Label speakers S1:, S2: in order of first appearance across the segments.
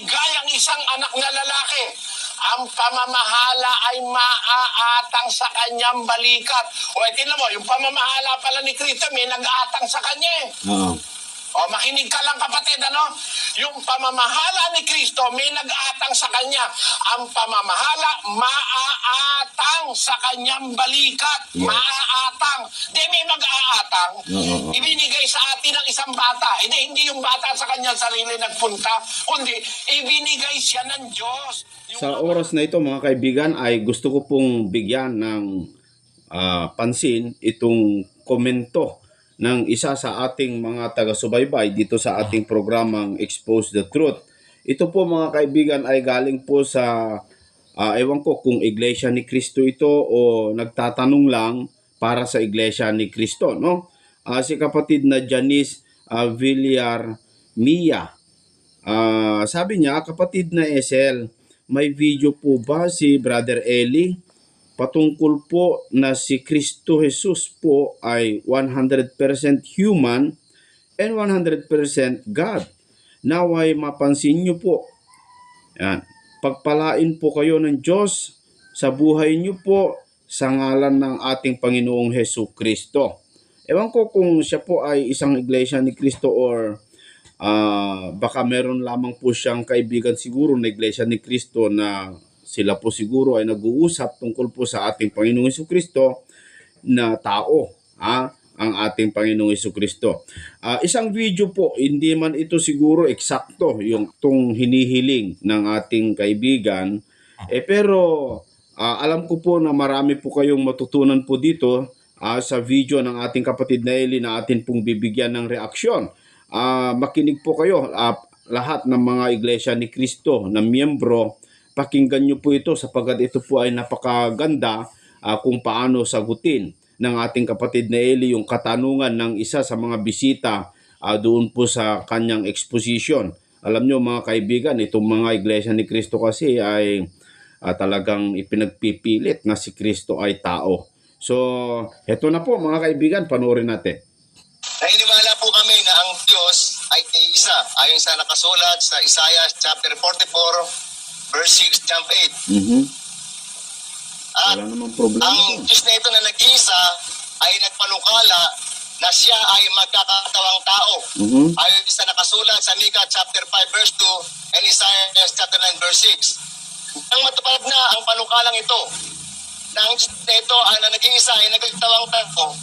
S1: Gayang isang anak na lalaki, ang pamamahala ay maaatang sa kanyang balikat. O, tingnan mo, yung pamamahala pala ni Kristo, may nag-aatang sa kanya eh.
S2: Oo.
S1: O, makinig ka lang kapatid, ano? Yung pamamahala ni Kristo, may nag-aatang sa kanya. Ang pamamahala, maaatang sa kanyang balikat.
S2: Yes.
S1: Maaatang. Di may mag-aatang.
S2: Oo.
S1: Ibinigay sa atin ng isang bata. Hindi yung bata sa kanyang sarili nagpunta, kundi ibinigay siya ng Diyos.
S2: Sa oras na ito mga kaibigan ay gusto ko pong bigyan ng pansin itong komento ng isa sa ating mga taga-subaybay dito sa ating programang Expose the Truth. Ito po mga kaibigan ay galing po sa ewan ko kung Iglesia ni Cristo ito o nagtatanong lang para sa Iglesia ni Cristo, no? Si kapatid na Janice Villar Mia. Sabi niya, kapatid na Esel, may video po ba si Brother Eli patungkol po na si Kristo Jesus po ay 100% human and 100% God? Naway mapansin niyo po. Yan. Pagpalain po kayo ng Diyos sa buhay niyo po sa ngalan ng ating Panginoong Hesus Kristo. Ewan ko kung siya po ay isang iglesia ni Kristo or baka meron lamang po siyang kaibigan siguro na iglesia ni Kristo na sila po siguro ay nag-uusap tungkol po sa ating Panginoong Jesucristo na tao, ang ating Panginoong Jesucristo. Isang video po, hindi man ito siguro eksakto yung itong hinihiling ng ating kaibigan, pero alam ko po na marami po kayong matutunan po dito sa video ng ating kapatid na Eli na atin pong bibigyan ng reaksyon. Makinig po kayo, lahat ng mga iglesia ni Kristo na miyembro, pakinggan nyo po ito sapagkat ito po ay napakaganda kung paano sagutin ng ating kapatid na Eli yung katanungan ng isa sa mga bisita doon po sa kanyang exposition. Alam nyo mga kaibigan, itong mga iglesia ni Kristo kasi ay talagang ipinagpipilit na si Kristo ay tao. So, eto na po mga kaibigan, panoorin natin.
S3: Naniniwala po kami na ang Diyos ay isa ayon sa nakasulat sa Isaiah chapter 44 verse 6 jump 8. At
S2: Wala namang problema.
S3: ang Diyos na ito na nag-iisa ay nagpanukala na siya ay magkakatawang tao. Ayon sa nakasulat sa Micah chapter 5 verse 2 and Isaiah chapter 9 verse 6. Nang matupad na ang panukalang ito, na ang Diyos na ito ay na nag-iisa ay nagkakatawang tao,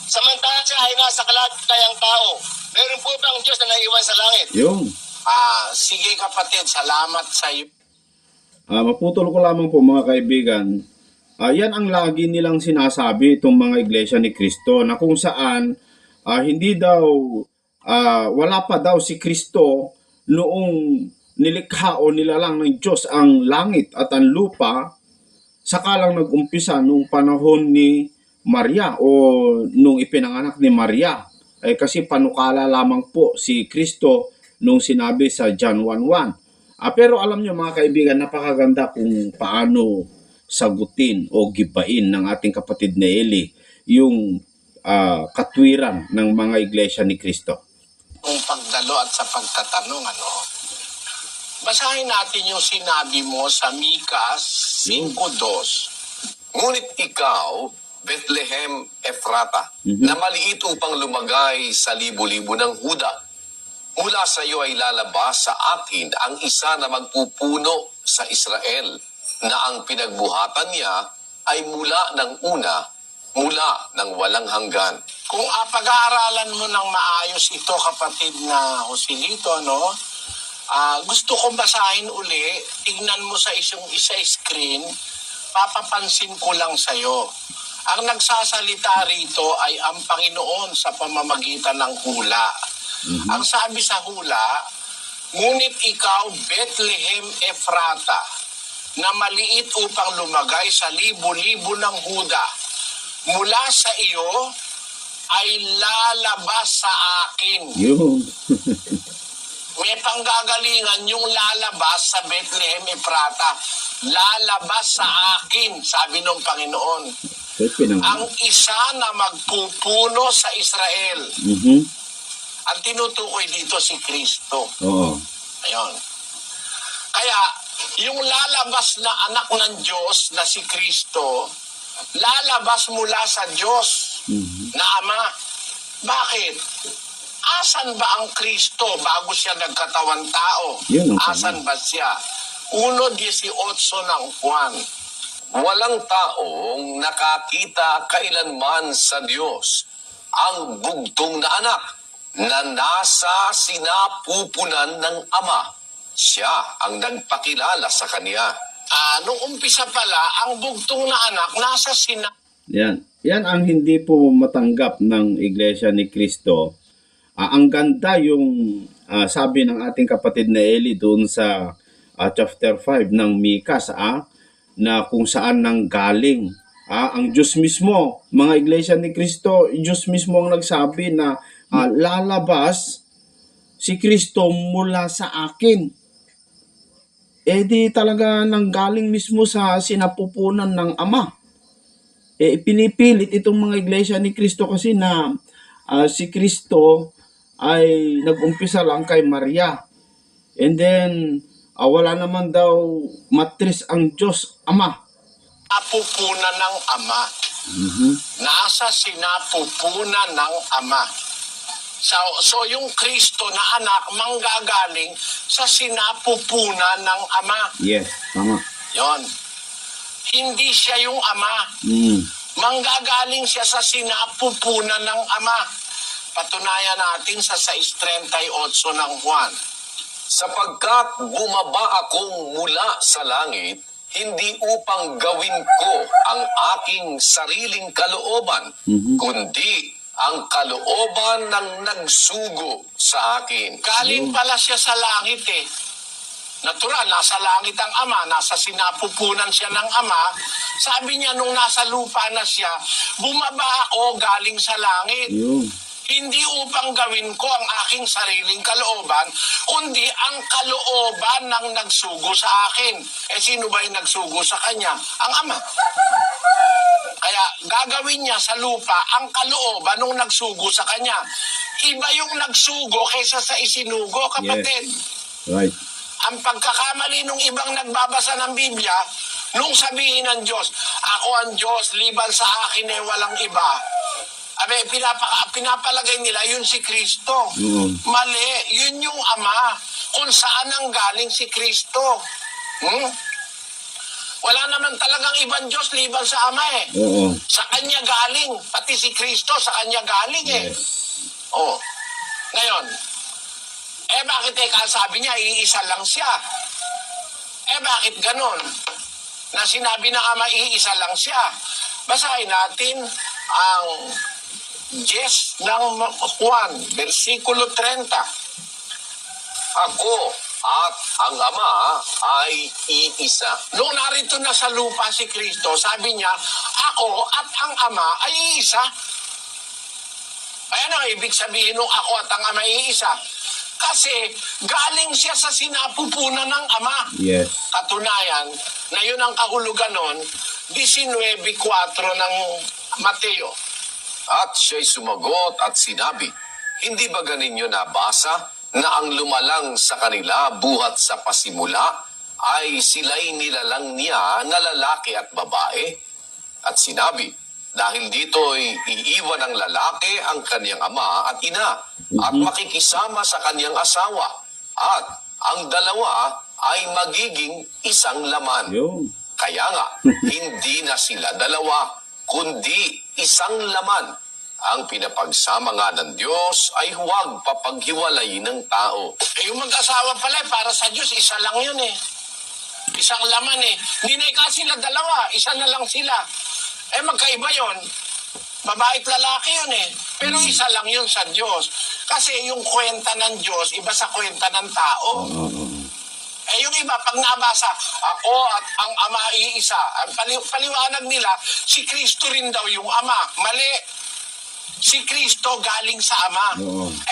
S3: samantala siya ay nasa kalagayang tao, meron po bang Diyos na naiwan sa langit?
S2: Yung.
S1: Sige kapatid, salamat sa iyo.
S2: Maputol ko lamang po mga kaibigan. Yan ang lagi nilang sinasabi itong mga iglesia ni Kristo na kung saan hindi daw, wala pa daw si Kristo noong nilikha o nilalang ng Diyos ang langit at ang lupa, saka lang nag-umpisa nung panahon ni Maria o nung ipinanganak ni Maria. Kasi panukala lamang po si Kristo nung sinabi sa John 1:1. Pero alam nyo mga kaibigan, napakaganda kung paano sagutin o gibain ng ating kapatid na Eli yung katwiran ng mga iglesia ni Kristo.
S1: Kung pagdalo at sa pagtatanong, basahin natin yung sinabi mo sa Micah 5:2.
S4: Ngunit ikaw, Bethlehem Ephrata, na maliit upang lumagay sa libo-libo ng Huda, mula sa iyo ay lalabas sa akin ang isa na magpupuno sa Israel, na ang pinagbuhatan niya ay mula ng una, mula ng walang hanggan.
S1: Kung pag-aaralan mo ng maayos ito kapatid na Joselito, gusto kong basahin uli, tignan mo sa isa screen, papapansin ko lang sa'yo. Ang nagsasalita rito ay ang Panginoon sa pamamagitan ng hula. Ang sabi sa hula, ngunit ikaw, Bethlehem Ephrata, na maliit upang lumagay sa libo-libo ng Huda, mula sa iyo ay lalabas sa akin.
S2: Yun.
S1: May panggagalingan yung lalabas sa Bethlehem Ephrata. Lalabas sa akin, sabi ng Panginoon. Ang isa na magpupuno sa Israel. Ang tinutukoy dito si Kristo.
S2: Oo.
S1: Ayun. Kaya, yung lalabas na anak ng Diyos na si Kristo, lalabas mula sa Diyos na Ama. Bakit? Asan ba ang Kristo bago siya nagkatawan tao?
S2: Yun ang
S1: Asan ba siya? 1:18 ng Juan.
S4: Walang taong nakakita kailanman sa Diyos ang bugtong na anak na nasa sinapupunan ng Ama. Siya ang nagpakilala sa Kanya.
S1: Nung umpisa pala, ang bugtong na anak nasa
S2: Yan. Yan ang hindi po matanggap ng Iglesia ni Cristo. Ang ganda yung sabi ng ating kapatid na Eli doon sa chapter 5 ng Mikas, na kung saan nang galing. Ang Diyos mismo, mga Iglesia ni Cristo, Diyos mismo ang nagsabi na lalabas si Kristo mula sa akin. Di talaga nanggaling mismo sa sinapupunan ng Ama. Pinipilit itong mga Iglesia ni Cristo kasi na si Kristo ay nag-umpisa lang kay Maria. And then, wala naman daw matris ang Diyos Ama.
S1: sinapupunan ng Ama. Nasa sinapupunan ng Ama. So yung Kristo na anak manggagaling sa sinapupunan ng Ama.
S2: Yes, tama.
S1: Yon. Hindi siya yung Ama. Manggagaling siya sa sinapupunan ng Ama. Patunayan natin sa 6:38 ng Juan.
S4: Sapagkat bumaba akong mula sa langit, hindi upang gawin ko ang aking sariling kalooban, kundi ang kalooban ng nagsugo sa akin.
S1: Galing pala siya sa langit eh. Natural, nasa langit ang Ama, nasa sinapupunan siya ng Ama. Sabi niya nung nasa lupa na siya, bumaba ako galing sa langit.
S2: Yun.
S1: Hindi upang gawin ko ang aking sariling kalooban, kundi ang kalooban ng nagsugo sa akin. Sino ba yung nagsugo sa kanya? Ang Ama. Kaya gagawin niya sa lupa ang kalooban ng nagsugo sa kanya. Iba yung nagsugo kaysa sa isinugo, kapatid.
S2: Right.
S1: Ang pagkakamali ng ibang nagbabasa ng Biblia, nung sabihin ng Diyos, ako ang Diyos, liban sa akin ay walang iba. Pinapalagay nila yun si Kristo. Mali, yun yung Ama, kung saan ang galing si Kristo. Wala naman talagang ibang Diyos liban sa Ama eh. Sa Kanya galing, pati si Kristo sa Kanya galing eh. Ngayon, bakit sabi niya, iisa lang siya? Bakit ganon? Na sinabi ng Ama, iisa lang siya. Basahin natin ang 10 ng Juan, versikulo 30.
S4: Ako at ang Ama ay iisa.
S1: Nung narito na sa lupa si Kristo, sabi niya, ako at ang Ama ay iisa. Ayan ang ibig sabihin nung ako at ang Ama ay iisa. Kasi galing siya sa sinapupunan ng Ama.
S2: Yes.
S1: Katunayan na yun ang kahulugan nun, 19:4 ng Mateo.
S4: At siya'y sumagot at sinabi, hindi ba ganinyo nabasa na ang lumalang sa kanila buhat sa pasimula ay sila'y nilalang niya na lalaki at babae? At sinabi, dahil dito'y iiwan ng lalaki ang kanyang ama at ina at makikisama sa kanyang asawa at ang dalawa ay magiging isang laman.
S2: Yun.
S4: Kaya nga, hindi na sila dalawa, kundi isang laman. Ang pinapagsama nga ng Diyos ay huwag papaghiwalayin ng tao.
S1: Yung mag-asawa pala, para sa Diyos, isa lang yun eh. Isang laman eh. Hindi na sila dalawa, isa na lang sila. Magkaiba yun. Babae at lalaki yun eh. Pero isa lang yun sa Diyos. Kasi yung kwenta ng Diyos, iba sa kwenta ng tao. Yung iba, pag nabasa, ako at ang Ama iisa, ang paliwanag nila, si Kristo rin daw yung Ama. Mali. Si Kristo galing sa Ama.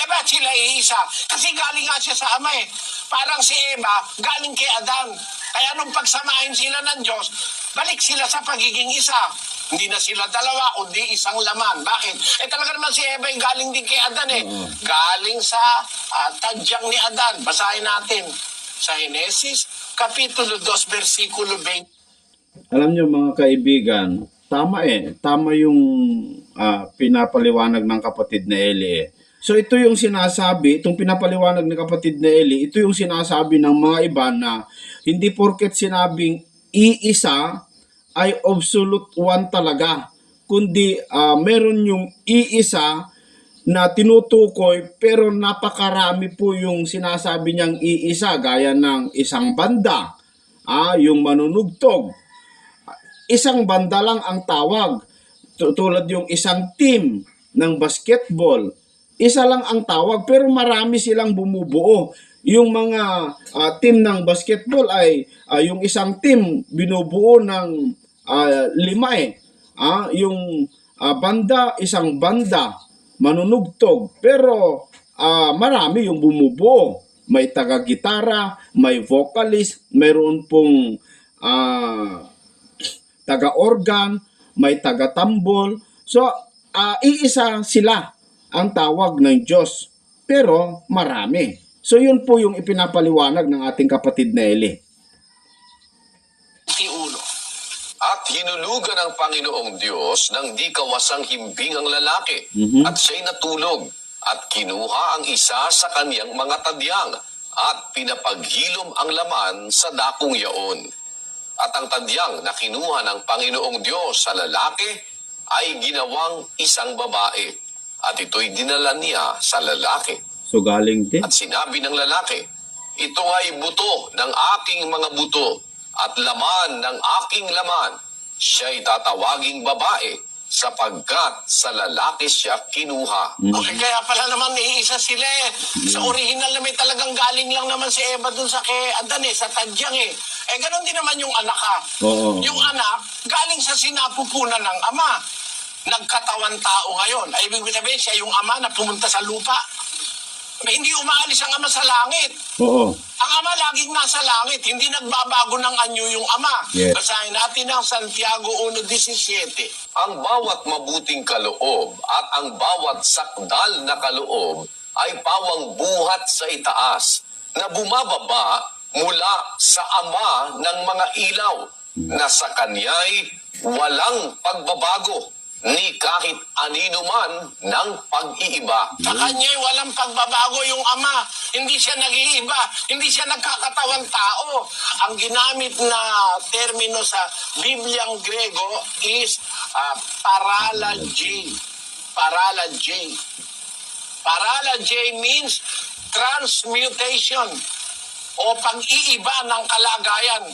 S1: Ba't sila iisa? Kasi galing nga siya sa Ama eh. Parang si Eva, galing kay Adan. Kaya nung pagsamahin sila ng Diyos, balik sila sa pagiging isa. Hindi na sila dalawa, kundi isang laman. Bakit? Talaga naman si Eva yung galing din kay Adan eh. Galing sa tadyang ni Adan. Basahin natin. sa Henesis, Kapitulo 2, versikulo 20.
S2: Alam nyo mga kaibigan, tama Tama yung pinapaliwanag ng kapatid na Eli So ito yung sinasabi, itong pinapaliwanag ng kapatid na Eli, ito yung sinasabi ng mga iba na hindi porket sinabing iisa ay absolute one talaga, kundi meron yung iisa na tinutukoy pero napakarami po yung sinasabi niyang iisa gaya ng isang banda, yung manunugtog. Isang banda lang ang tawag, tulad yung isang team ng basketball. Isa lang ang tawag pero marami silang bumubuo. Yung mga team ng basketball ay yung isang team binubuo ng 5 yung banda, isang banda, manunugtog. Pero marami yung bumubuo. May taga-gitara, may vocalist, mayroon pong taga-organ, may taga-tambol. So, iisa sila ang tawag ng Diyos. Pero marami. So, yun po yung ipinapaliwanag ng ating kapatid na Eli.
S4: At hinulugan ng Panginoong Diyos ng di kawasang himbing ang lalaki, at siya'y natulog, at kinuha ang isa sa kaniyang mga tadyang, at pinapaghilom ang laman sa dakong yaon. At ang tadyang na kinuha ng Panginoong Diyos sa lalaki ay ginawang isang babae, at ito'y dinala niya sa lalaki.
S2: So galing din.
S4: At sinabi ng lalaki, ito ay buto ng aking mga buto at laman ng aking laman. Siya'y tatawaging babae sapagkat sa lalaki siya kinuha.
S1: Okay, kaya pala naman iisa sila eh. Sa original na may talagang galing lang naman si Eva dun sa kay Adan sa tadyang eh. Eh ganun din naman yung anak
S2: Oo.
S1: Yung anak, galing sa sinapupunan ng ama. Nagkatawan tao ngayon. Ay ibig sabihin siya yung ama na pumunta sa lupa. Hindi umaalis ang ama sa langit.
S2: Oo.
S1: Ang ama laging nasa langit. Hindi nagbabago ng anyo yung ama.
S2: Yes.
S1: Basahin natin ang Santiago 1:17.
S4: Ang bawat mabuting kaloob at ang bawat sakdal na kaloob ay pawang buhat sa itaas na bumababa mula sa ama ng mga ilaw na sa kanya'y walang pagbabago ni kahit anino man ng pag-iiba.
S1: Sa kanya'y walang pagbabago yung ama. Hindi siya nag-iiba. Hindi siya nagkakatawang tao. Ang ginamit na termino sa Bibliang Grego is paralagy. Paralagy. Paralagy means transmutation o pag-iiba ng kalagayan.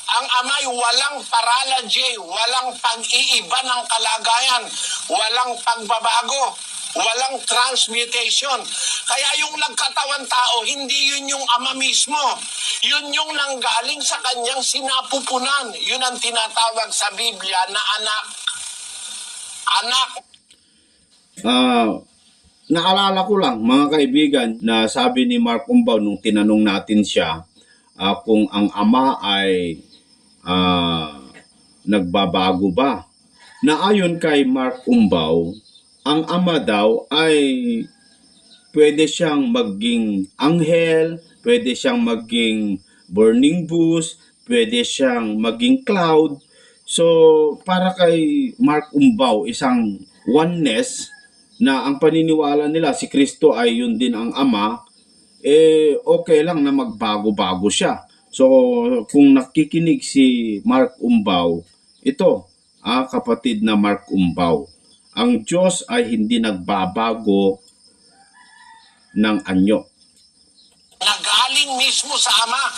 S1: Ang ama'y walang paralagy, walang pag-iiba ng kalagayan, walang pagbabago, walang transmutation. Kaya yung nagkatawan tao, hindi yun yung ama mismo. Yun yung nanggaling sa kanyang sinapupunan. Yun ang tinatawag sa Biblia na anak. Anak.
S2: Naalala ko lang mga kaibigan na sabi ni Mark Umbaw nung tinanong natin siya kung ang ama ay nagbabago ba. Na ayon kay Mark Umbaw, ang ama daw ay pwede siyang maging anghel, pwede siyang maging burning bush, pwede siyang maging cloud. So para kay Mark Umbaw, isang oneness na ang paniniwala nila si Kristo ay yun din ang ama, okay lang na magbago-bago siya. So, kung nakikinig si Mark Umbaw, ito, kapatid na Mark Umbaw, ang Diyos ay hindi nagbabago ng anyo.
S1: Nagaling mismo sa ama.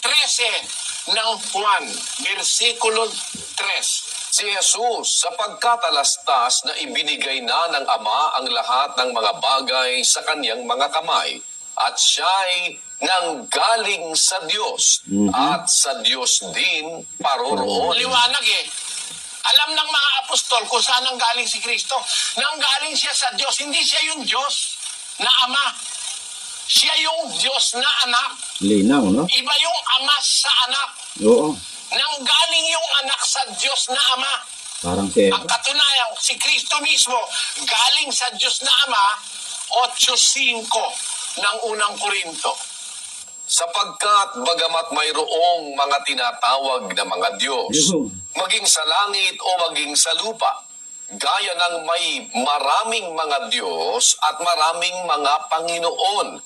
S1: 13 ng Juan, versikulo 3.
S4: Si Jesus, sapagkat alastas na ibinigay na ng Ama ang lahat ng mga bagay sa kanyang mga kamay, at siya'y nanggaling sa Diyos, at sa Diyos din paroroon.
S1: Liwanag eh. Alam ng mga apostol kung saan nanggaling si Kristo. Nanggaling siya sa Diyos. Hindi siya yung Diyos na ama. Siya yung Diyos na anak.
S2: Linaw, no?
S1: Iba yung ama sa anak.
S2: Oo.
S1: Nanggaling yung anak sa Diyos na ama.
S2: Parang si
S1: Ang katunayan, si Kristo mismo, galing sa Diyos na ama, 8:5 ng unang Korinto.
S4: Sapagkat bagamat mayroong mga tinatawag na mga Diyos,
S2: Yun.
S4: maging sa langit o maging sa lupa, gaya ng may maraming mga Diyos at maraming mga Panginoon.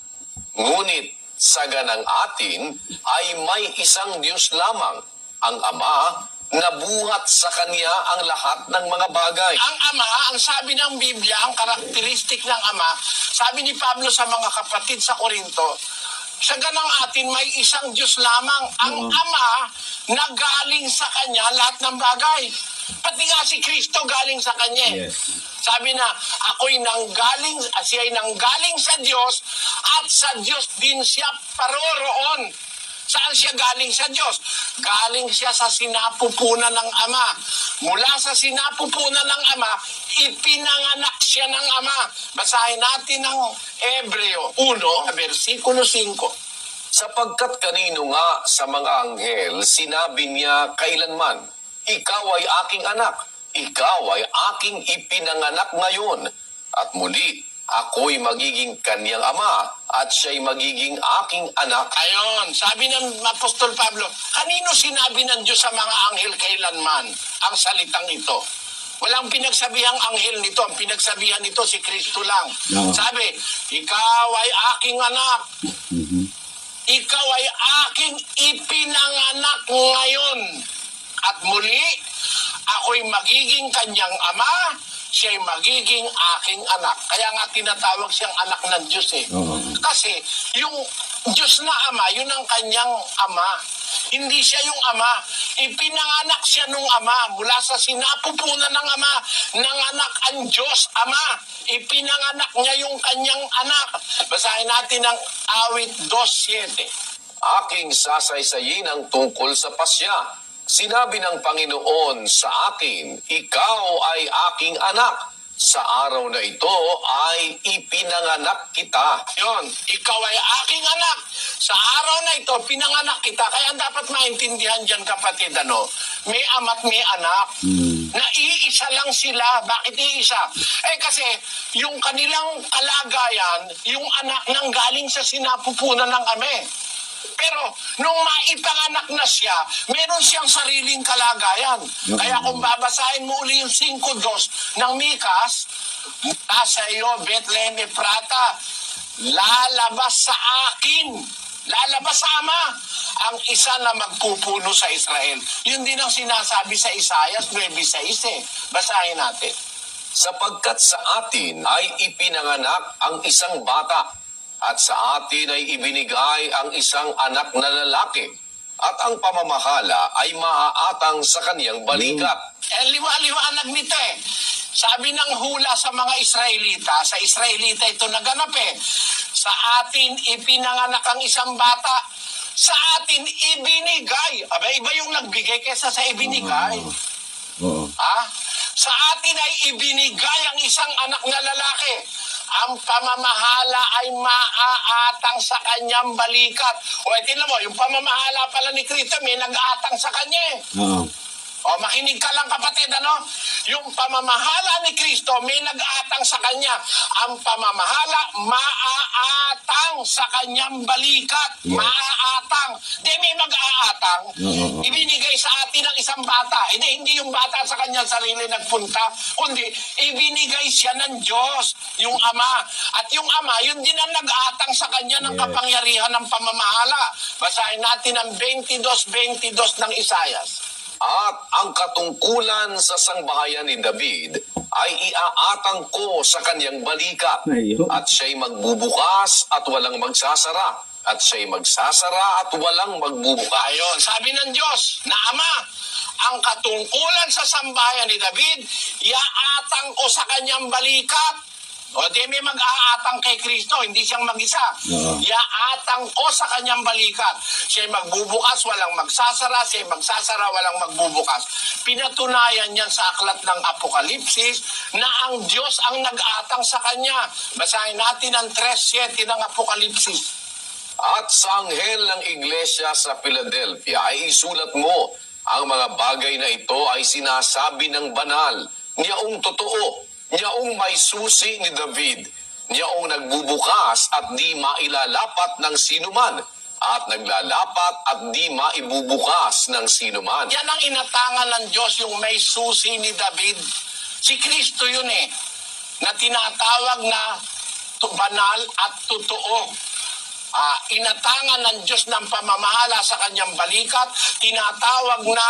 S4: Ngunit sa ganang atin ay may isang Diyos lamang, ang Ama, na buhat sa Kanya ang lahat ng mga bagay.
S1: Ang Ama, ang sabi ng Biblia, ang karakteristik ng Ama, sabi ni Pablo sa mga kapatid sa Korinto, sa ganang atin may isang Diyos lamang, ang Ama na galing sa Kanya lahat ng bagay. Pati nga si Kristo galing sa Kanya.
S2: Yes.
S1: Sabi na, siya'y nanggaling sa Diyos at sa Diyos din siya paroroon. Saan siya galing sa Diyos? Galing siya sa sinapupunan ng Ama. Mula sa sinapupunan ng Ama, ipinanganak siya ng Ama. Basahin natin ang Hebreo 1, versikulo 5.
S4: Sapagkat kanino nga sa mga anghel, sinabi niya kailanman, ikaw ay aking anak, ikaw ay aking ipinanganak ngayon, at muli, ako'y magiging kaniyang ama, at siya'y magiging aking anak.
S1: Ayon, sabi ng Apostol Pablo, kanino sinabi ng Diyos sa mga anghel kailanman ang salitang ito? Walang pinagsabihang anghel nito, ang pinagsabihan nito si Kristo lang.
S2: No.
S1: Sabi, ikaw ay aking anak, ikaw ay aking ipinanganak ngayon, at muli, ako'y magiging kanyang ama, siya'y magiging aking anak. Kaya nga tinatawag siyang anak ng Diyos eh.
S2: Oo.
S1: Kasi yung Diyos na ama, yun ang kanyang ama. Hindi siya yung ama. Ipinanganak siya nung ama. Mula sa sinapupunan ng ama, nanganak ang Diyos, ama. Ipinanganak niya yung kanyang anak. Basahin natin ang awit 2:7.
S4: Aking sasaysayin ang tungkol sa pasya. Sinabi ng Panginoon sa akin, ikaw ay aking anak. Sa araw na ito ay ipinanganak kita.
S1: Yon, ikaw ay aking anak. Sa araw na ito, pinanganak kita. Kaya dapat maintindihan dyan, kapatid, may ama't may anak. Na iisa lang sila. Bakit iisa? Kasi yung kanilang kalagayan, yung anak nang galing sa sinapupunan ng Ama. Pero nung maipanganak na siya, meron siyang sariling kalagayan. Kaya kung babasahin mo uli yung 5:2 ng Mikas, sa iyo, Bethlehem Ephrata, lalabas sa akin, lalabas sa Ama, ang isa na magpupuno sa Israel. Yun din ang sinasabi sa Isaias 9:6. Basahin natin.
S4: Sapagkat sa atin ay ipinanganak ang isang bata, at sa atin ay ibinigay ang isang anak na lalaki, at ang pamamahala ay maaatang sa kaniyang balikat.
S1: Liwanag nito eh. Sabi ng hula sa mga Israelita, sa Israelita ito naganap eh. Sa atin ipinanganak ang isang bata, sa atin ibinigay. Aba, iba yung nagbigay kesa sa ibinigay.
S2: Oo.
S1: Sa atin ay ibinigay ang isang anak na lalaki. Ang pamamahala ay maaatang sa kanyang balikat. Tingnan mo, yung pamamahala pala ni Kristo may nag-aatang sa kanya eh.
S2: Oo.
S1: Makinig ka lang, kapatid, Yung pamamahala ni Kristo may nag-aatang sa kanya. Ang pamamahala maaatang sa kanyang balikat.
S2: Yes.
S1: Maaatang. Di may mag-aatang.
S2: Oo.
S1: Ibinigay sa atin ng isang bata. Hindi yung bata sa kanyang sarili nagpunta, kundi ibinigay siya ng Diyos, yung Ama. At yung Ama, yun din ang nag-aatang sa kanya ng
S2: Yes.
S1: kapangyarihan ng pamamahala. Basahin natin ang 22:22 ng Isaias.
S4: At ang katungkulan sa sangbahayan ni David ay iaatang ko sa kaniyang balikat,
S2: Ayun.
S4: at siya'y magbubukas at walang magsasara, at siya'y magsasara at walang magbubukas.
S1: Ayon, sabi ng Diyos na Ama, ang katungkulan sa sambahayan ni David, iaatang ko sa kanyang balikat. Di may mag-aatang kay Kristo, hindi siyang mag-isa.
S2: Oo.
S1: Iaatang ko sa kanyang balikat. Siya'y magbubukas, walang magsasara. Siya'y magsasara, walang magbubukas. Pinatunayan niyan sa aklat ng Apokalipsis na ang Diyos ang nag-aatang sa kanya. Basahin natin ang 3:7 ng Apokalipsis.
S4: At sa anghel ng iglesia sa Philadelphia ay isulat mo, ang mga bagay na ito ay sinasabi ng banal, niyaong totoo, niyaong may susi ni David, niyaong nagbubukas at di mailalapat ng sinuman, at naglalapat at di maibubukas ng sino man.
S1: Yan ang inatangan ng Diyos, yung may susi ni David. Si Kristo yun na tinatawag na banal at totoo. Inatangan ng Diyos ng pamamahala sa kanyang balikat, tinatawag na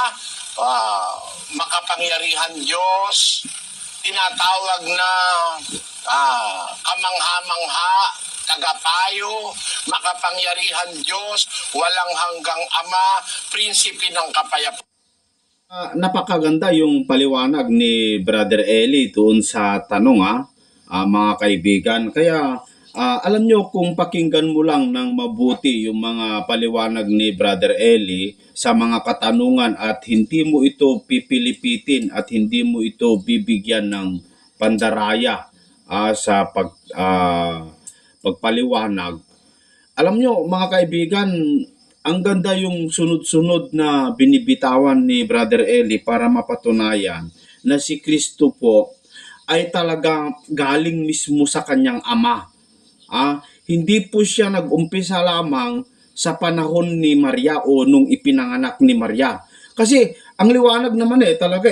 S1: makapangyarihan Diyos, tinatawag na kamangha-mangha, tagapayo, makapangyarihan Diyos, walang hanggang Ama, prinsipe ng kapayapaan.
S2: Napakaganda yung paliwanag ni Brother Eli doon sa tanong mga kaibigan. Kaya alam nyo, kung pakinggan mo lang ng mabuti yung mga paliwanag ni Brother Eli sa mga katanungan at hindi mo ito pipilipitin at hindi mo ito bibigyan ng pandaraya sa pagpaliwanag. Alam nyo mga kaibigan, ang ganda yung sunod-sunod na binibitawan ni Brother Eli para mapatunayan na si Kristo po ay talagang galing mismo sa kanyang Ama. Hindi po siya nag-umpisa lamang sa panahon ni Maria o nung ipinanganak ni Maria. Kasi ang liwanag naman talaga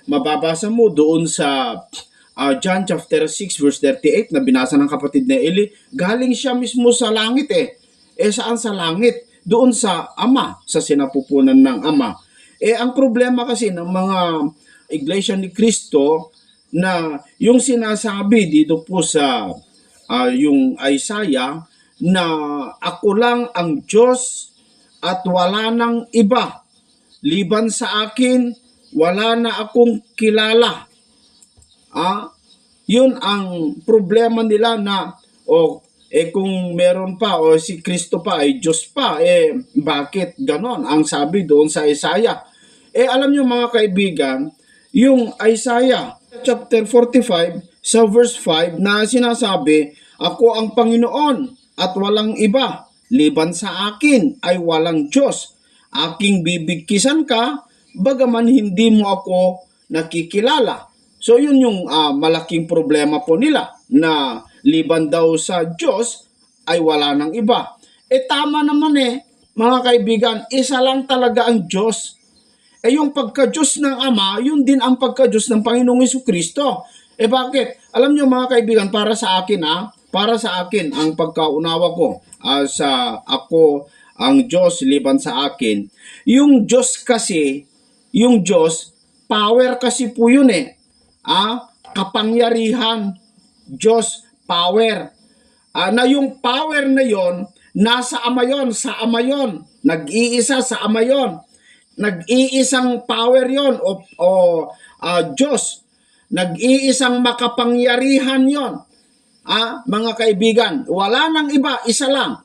S2: mababasa mo doon sa John chapter 6 verse 38 na binasa ng kapatid na Eli, galing siya mismo sa langit saan sa langit? Doon sa Ama, sa sinapupunan ng Ama. Ang problema kasi ng mga Iglesia ni Cristo na yung sinasabi dito po sa yung Isaiah na ako lang ang Diyos at wala nang iba. Liban sa akin, wala na akong kilala. Yun ang problema nila na kung meron pa o si Kristo pa ay Diyos pa, bakit ganon? Ang sabi doon sa Isaiah. Alam nyo mga kaibigan, yung Isaiah chapter 45 sa verse 5 na sinasabi, ako ang Panginoon at walang iba. Liban sa akin ay walang Diyos. Aking bibigkisan ka, bagaman hindi mo ako nakikilala. So yun yung malaking problema po nila na liban daw sa Diyos ay wala nang iba. Tama naman mga kaibigan, isa lang talaga ang Diyos. Yung pagka-Diyos ng Ama, yun din ang pagka-Diyos ng Panginoong Jesucristo. Bakit? Alam nyo mga kaibigan, para sa akin ang pagkaunawa ko sa ako ang Diyos liban sa akin. Yung Diyos kasi, yung Diyos, power kasi po yun kapangyarihan, Diyos, power. Na yung power na yon nasa Ama yon, sa Ama yon. Nag-iisa sa Ama yon. Nag-iisang power yon o Diyos. Nag-iisang makapangyarihan yon. Mga kaibigan, wala nang iba, isa lang.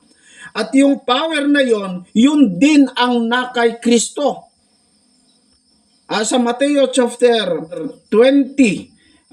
S2: At yung power na yon, yun din ang nakay Kristo. Sa Mateo chapter 28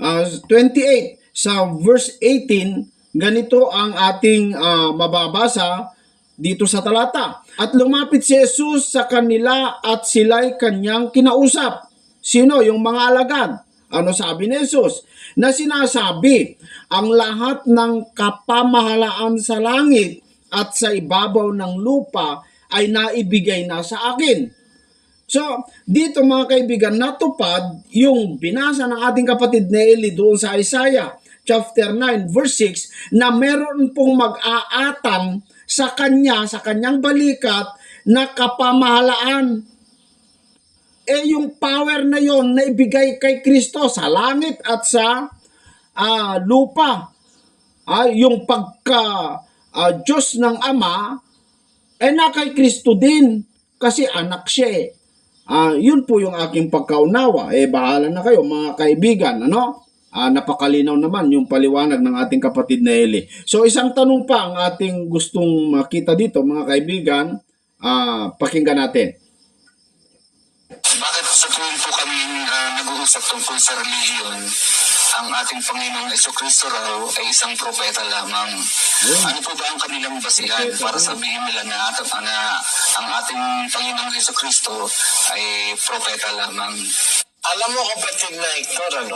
S2: sa verse 18, ganito ang ating mababasa dito sa talata. At lumapit si Jesus sa kanila at sila'y kanyang kinausap. Sino? Yung mga alagad. Ano sabi ni Jesus? Na sinasabi, ang lahat ng kapamahalaan sa langit at sa ibabaw ng lupa ay naibigay na sa akin. So, dito mga kaibigan, natupad yung binasa ng ating kapatid na Eli doon sa Isaiah chapter 9 verse 6 na meron pong mag-aatang sa kanya, sa kanyang balikat na kapamahalaan. Yung power na yon na ibigay kay Kristo sa langit at sa lupa. Yung pagka Diyos ng Ama na kay Kristo din kasi anak siya yun po yung aking pagkaunawa. Bahala na kayo mga kaibigan, napakalinaw naman yung paliwanag ng ating kapatid na Eli. So isang tanong pa ang ating gustong makita dito mga kaibigan, pakinggan natin.
S5: Bakit sa tuwing po kami nag-uusap tungkol sa relihiyon, ang ating Panginoong Jesucristo raw ay isang propeta lamang? Ano po ba ang kanilang basihan para sabihin nila na ang ating Panginoong Jesucristo ay propeta lamang?
S1: Alam mo kapatid na Hector,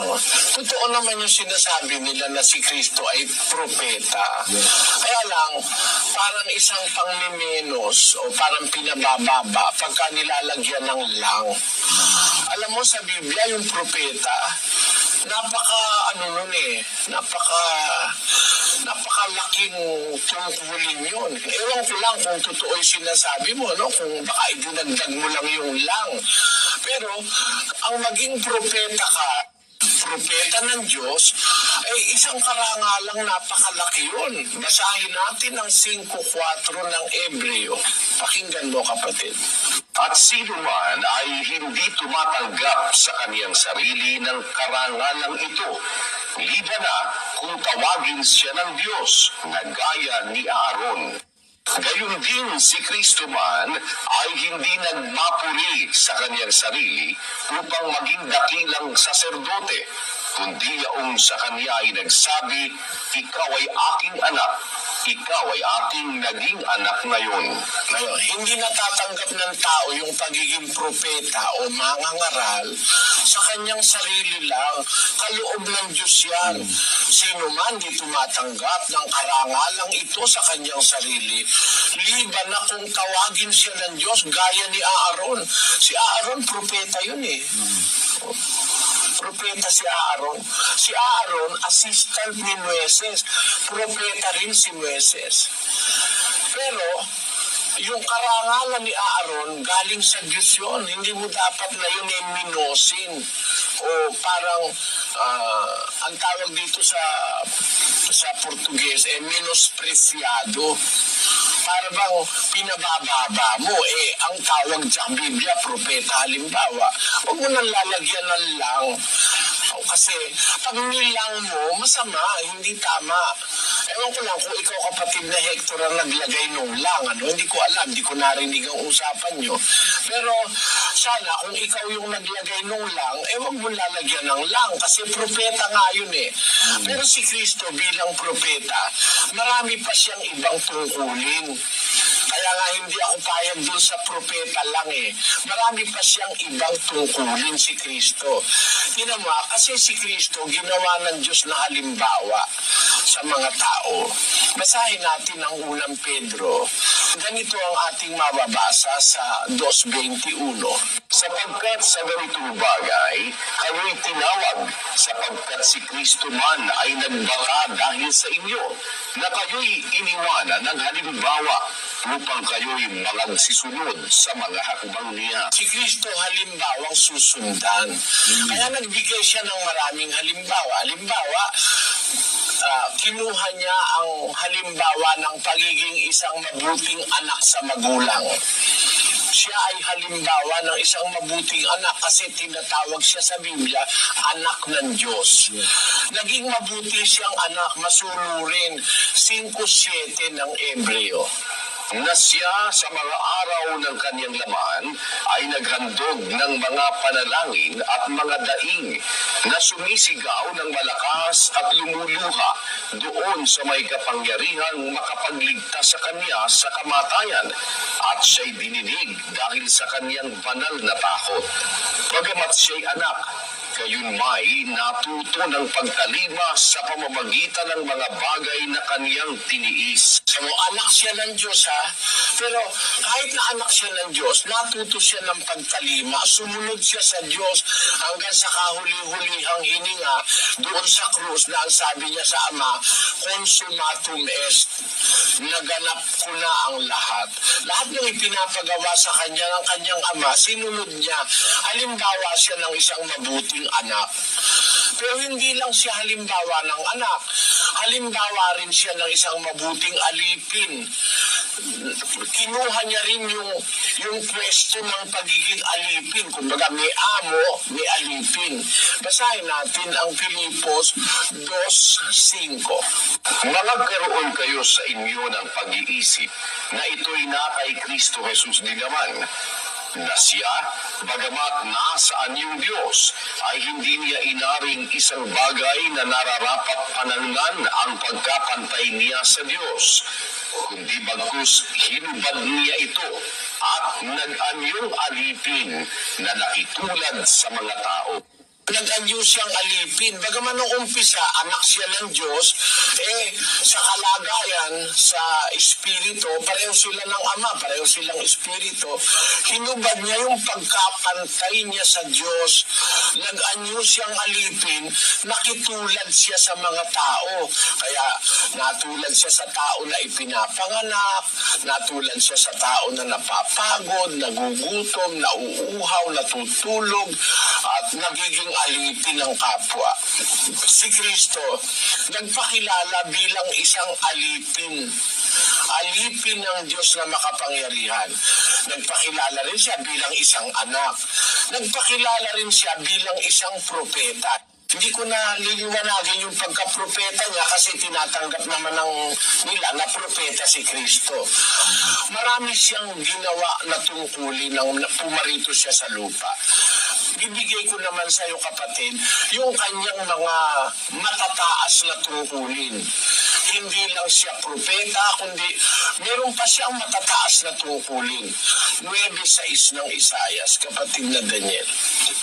S1: totoo naman yung sinasabi nila na si Kristo ay propeta. Kaya lang, parang isang pangmemenos o parang pinabababa pagka nilalagyan ng lang. Alam mo sa Biblia, yung propeta, napakalaking tungkulin yun. Ewan ko lang kung totoo yung sinasabi mo, no? Kung baka idinagdag mo lang yung lang. Pero ang maging propeta ka, propeta ng Diyos, ay isang karangalang napakalaki yun. Basahin natin ang 5:4 ng Ebreo. Pakinggan mo kapatid.
S4: At sino man ay hindi tumatanggap sa kaniyang sarili ng karangalang ito, liban na kung tawagin siya ng Diyos na gaya ni Aaron. Gayon din si Kristo man ay hindi nagmapuri sa kaniyang sarili upang maging dakilang saserdote, kundi yaong sa kanya ay nagsabi, ikaw ay aking anak, ikaw ay aking naging anak ngayon.
S1: Ngayon, hindi natatanggap ng tao yung pagiging propeta o mangangaral sa kanyang sarili lang. Kaloob ng Diyos yan. Sino man di tumatanggap ng karangalang ito sa kanyang sarili, liban na kung tawagin siya ng Diyos gaya ni Aaron. Si Aaron, propeta yun eh. Propeta si Aaron. Si Aaron, assistant ni Moises. Propeta rin si Moises. Pero, yung karangalan ni Aaron, galing sa Diyos yun. Hindi mo dapat na yun ay minosin. O parang, ang tawag dito sa Portuguese, menospreciado. Para bang pinabababa mo, ang tawag sa Biblia, propeta halimbawa, huwag mo nang lalagyan ng lang. Kasi pag nilang mo, masama, hindi tama. Ewan ko lang kung ikaw kapatid na Hector ang naglagay nung lang, hindi ko alam, hindi ko narinig ang usapan nyo. Pero sana kung ikaw yung naglagay nung lang, huwag mo lalagyan ng lang kasi propeta nga yun eh. Pero si Kristo bilang propeta, marami pa siyang ibang tungkulin. Kaya nga hindi ako payag dun sa propeta lang eh. Marami pa siyang ibang tungkulin si Kristo. Tinama, kasi si Kristo ginawa ng Diyos na halimbawa sa mga tao. Basahin natin ang unang Pedro. Ganito ang ating mababasa sa 2:21.
S4: Sapagkat sa ganitong bagay, kayo'y tinawag, sapagkat si Kristo man ay nagbaka dahil sa inyo, na kayo'y iniwanan ng halimbawa, upang kayo'y magsisunod sa mga hakbang niya.
S1: Si Kristo halimbawang susundan. Kaya nagbigay siya ng maraming halimbawa. Halimbawa, kinuha niya ang halimbawa ng pagiging isang mabuting anak sa magulang. Siya ay halimbawa ng isang mabuting anak kasi tinatawag siya sa Biblia, anak ng Diyos. Naging mabuti siyang anak, masunurin, 5:7 ng Ebreo.
S4: Na siya sa mga araw ng kanyang laman ay naghandog ng mga panalangin at mga daing na sumisigaw ng malakas at lumuluha doon sa may kapangyarihang makapagligtas sa kanya sa kamatayan, at siya'y dininig dahil sa kanyang banal na takot. Bagamat siya'y anak, gayon may natuto ng pagtalima sa pamamagitan ng mga bagay na kaniyang tiniis.
S1: So, anak siya ng Diyos pero kahit na anak siya ng Diyos, natuto siya ng pagtalima. Sumunod siya sa Diyos hanggang sa kahuli-hulihang hininga doon sa krus na ang sabi niya sa Ama, consumatum est. Naganap ko na ang lahat. Lahat ng ipinapagawa sa kanya ng kanyang Ama, sinunod niya. Halimbawa siya ng isang mabuting anak. Pero hindi lang siya halimbawa ng anak. Halimbawa rin siya ng isang mabuting alipin. Kinuha niya rin yung pwesto ng pagiging alipin. Kumbaga may amo, may alipin. Basahin natin ang Filipos 2:5.
S4: Magkaroon kayo sa inyo ng pag-iisip na ito'y na kay Kristo Jesus din naman, na siya, bagamat nasaan yung Diyos, ay hindi niya inaring isang bagay na nararapat panangnan ang pagkapantay niya sa Diyos, kundi bagkus hinubad niya ito at nag-anyong alipin na nakitulad sa mga tao.
S1: Nag-anyo siyang alipin. Bagaman nung umpisa, anak siya ng Diyos, sa kalagayan, sa espiritu, pareho sila ng Ama, pareho silang espiritu. Hinubad niya yung pagkapantay niya sa Diyos. Nag-anyo siyang alipin, nakitulad siya sa mga tao. Kaya natulad siya sa tao na ipinapanganak, natulad siya sa tao na napapagod, nagugutom, nauuhaw, natutulog, at nagiging alipin ng kapwa. Si Kristo nagpakilala bilang isang alipin. Alipin ng Diyos na makapangyarihan. Nagpakilala rin siya bilang isang anak. Nagpakilala rin siya bilang isang propeta. Hindi ko na liliwanagin yung pagka-propeta niya kasi tinatanggap naman nila na propeta si Kristo. Marami siyang ginawa na tungkulin nang pumarito siya sa lupa. Bibigay ko naman sa iyo, kapatid, yung kanyang mga matataas na tungkulin. Hindi lang siya propeta, kundi meron pa siyang matataas na tungkulin. 9:6 ng Isaias, kapatid na Daniel.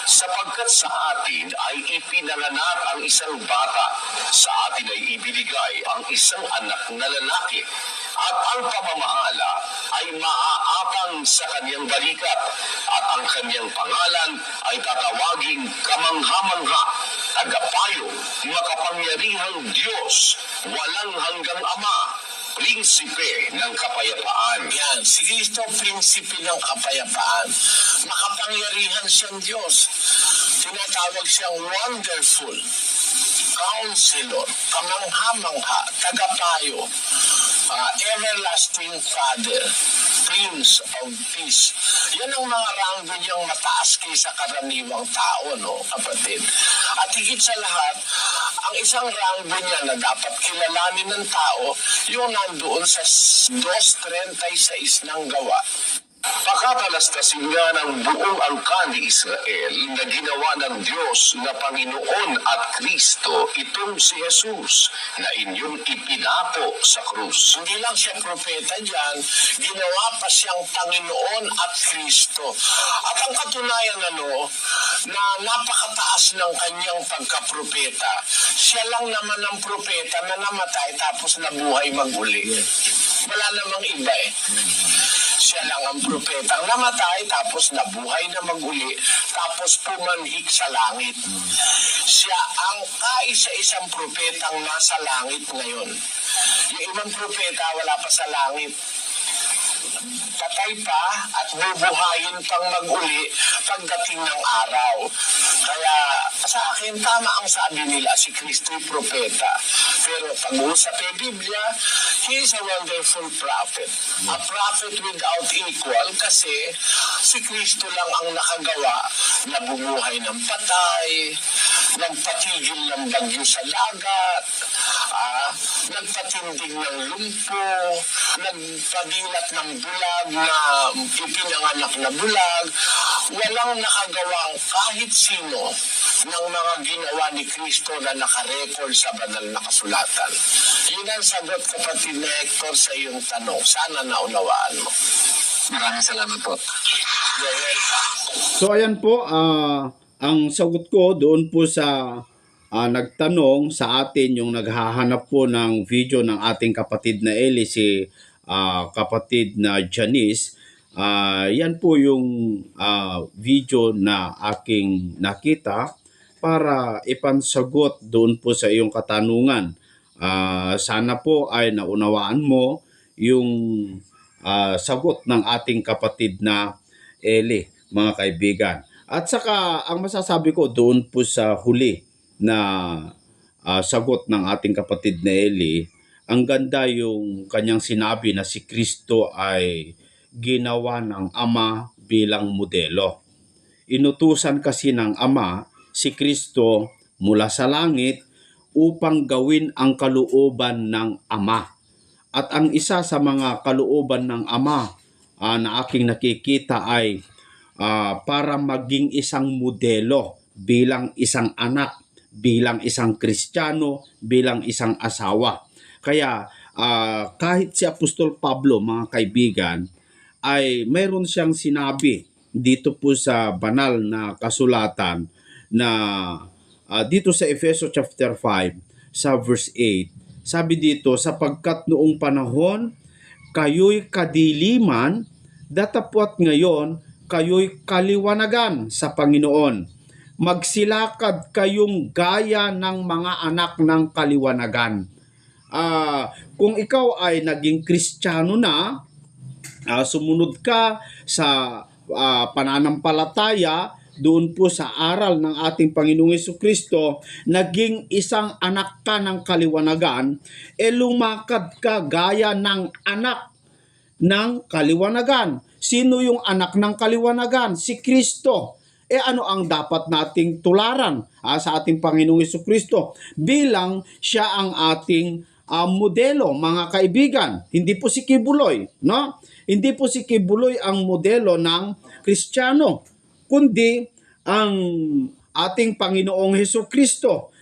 S4: Sapagkat sa atin ay ipinanganak ang isang bata, sa atin ay ibinigay ang isang anak na lalaki, at ang pamamahala ay maaapang sa kanyang balikat, at ang kanyang pangalan ay tatawaging Kamangha-mangha, Tagapayo, Makapangyarihang Diyos, Walang Hanggang Ama, Prinsipe ng Kapayapaan.
S1: Yan, si Kristo, prinsipe ng kapayapaan. Makapangyarihan siyang Diyos. Tinatawag siyang Wonderful, Counselor, Kamangha-mangha, Tagapayo, Everlasting Father, Prince of Peace. Yan ang mga ranggo niyang mataas kaysa karaniwang tao, no, kapatid. At higit sa lahat, ang isang ranggo niya na dapat kilalanin ng tao, yung nandoon sa 2:36 ng Gawa.
S4: Pakatalastasin nga ng buong angkan ni Israel na ginawa ng Diyos na Panginoon at Kristo itong si Jesus na inyong ipinapo sa krus.
S1: Hindi lang siya propeta dyan, ginawa pa siyang Panginoon at Kristo. At ang katunayan na napakataas ng kanyang pagkapropeta, siya lang naman ang propeta na namatay tapos nabuhay mag-uli. Wala namang iba Siya lang ang propetang namatay tapos nabuhay na mag-uli tapos pumanhik sa langit. Siya ang kaisa-isang propetang nasa langit ngayon. Yung ibang propeta wala pa sa langit. Patay pa at bubuhayin pang mag-uli pagdating ng araw. Kaya sa akin, tama ang sabi nila, si Kristo'y propeta. Pero pag-uusap ng Biblia, he is a wonderful prophet. A prophet without equal kasi si Kristo lang ang nakagawa na bumuhay ng patay, nagpatigil ng bagyo sa dagat, nagpatindig ng lumpo, nagpadilat ng bulag na ipinanganak na bulag. Walang nakagawang kahit sino ng mga ginawa ni Kristo na nakarecord sa banal na kasulatan. Yun ang sagot, kapatid na Hector, sa iyong tanong. Sana naunawaan mo.
S5: Maraming salamat po.
S1: You're welcome.
S2: So ayan po, ang sagot ko doon po sa nagtanong sa atin, yung naghahanap po ng video ng ating kapatid na Eli, si kapatid na Janice. Yan po yung video na aking nakita para ipansagot doon po sa iyong katanungan. Sana po ay naunawaan mo yung sagot ng ating kapatid na Eli, mga kaibigan. At saka ang masasabi ko doon po sa huli na sagot ng ating kapatid na Eli, ang ganda yung kanyang sinabi na si Kristo ay ginawa ng Ama bilang modelo. Inutusan kasi ng Ama si Kristo mula sa langit upang gawin ang kalooban ng Ama. At ang isa sa mga kalooban ng Ama na aking nakikita ay para maging isang modelo bilang isang anak, bilang isang Kristiyano, bilang isang asawa. Kaya kahit si Apostol Pablo, mga kaibigan, ay mayroon siyang sinabi dito po sa banal na kasulatan na dito sa Efeso chapter 5 sa verse 8. Sabi dito, sapagkat noong panahon kayo'y kadiliman, datapwat ngayon kayo'y kaliwanagan sa Panginoon. Magsilakad kayong gaya ng mga anak ng kaliwanagan. Kung ikaw ay naging Kristiyano na, sumunod ka sa pananampalataya doon po sa aral ng ating Panginoong Jesucristo, naging isang anak ka ng kaliwanagan, lumakad ka gaya ng anak ng kaliwanagan. Sino yung anak ng kaliwanagan? Si Kristo. Ano ang dapat nating tularan sa ating Panginoong Jesucristo? Bilang siya ang ating modelo, mga kaibigan. Hindi po si Kibuloy, no? Hindi po si Kibuloy ang modelo ng Kristiyano, kundi ang ating Panginoong Jesucristo.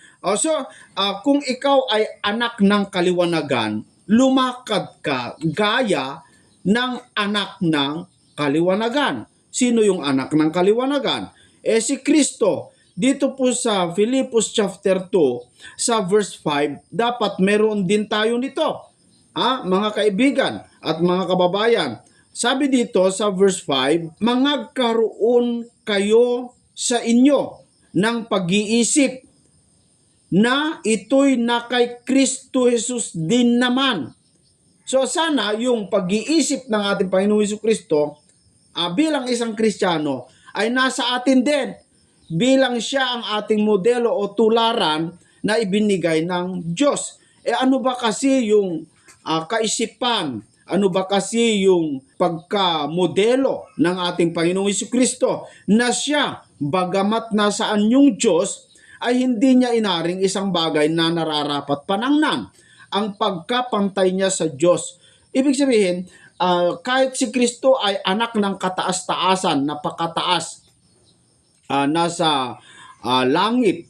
S2: Kung ikaw ay anak ng kaliwanagan, lumakad ka gaya ng anak ng kaliwanagan. Sino yung anak ng kaliwanagan? Si Kristo. Dito po sa Filipos chapter 2, sa verse 5, dapat meron din tayo nito. Mga kaibigan at mga kababayan. Sabi dito sa verse 5, mangagkaroon kayo sa inyo ng pag-iisip na ito'y na kay Kristo Jesus din naman. So sana yung pag-iisip ng ating Panginoong Jesucristo bilang isang Kristiyano ay nasa atin din, bilang siya ang ating modelo o tularan na ibinigay ng Diyos. Ano ba kasi yung kaisipan? Ano ba kasi yung pagka-modelo ng ating Panginoong Jesucristo na siya, bagamat nasaan yung Diyos, ay hindi niya inaring isang bagay na nararapat panangnan. Ang pagkapantay niya sa Diyos. Ibig sabihin, kahit si Kristo ay anak ng kataas-taasan, napakataas, nasa langit.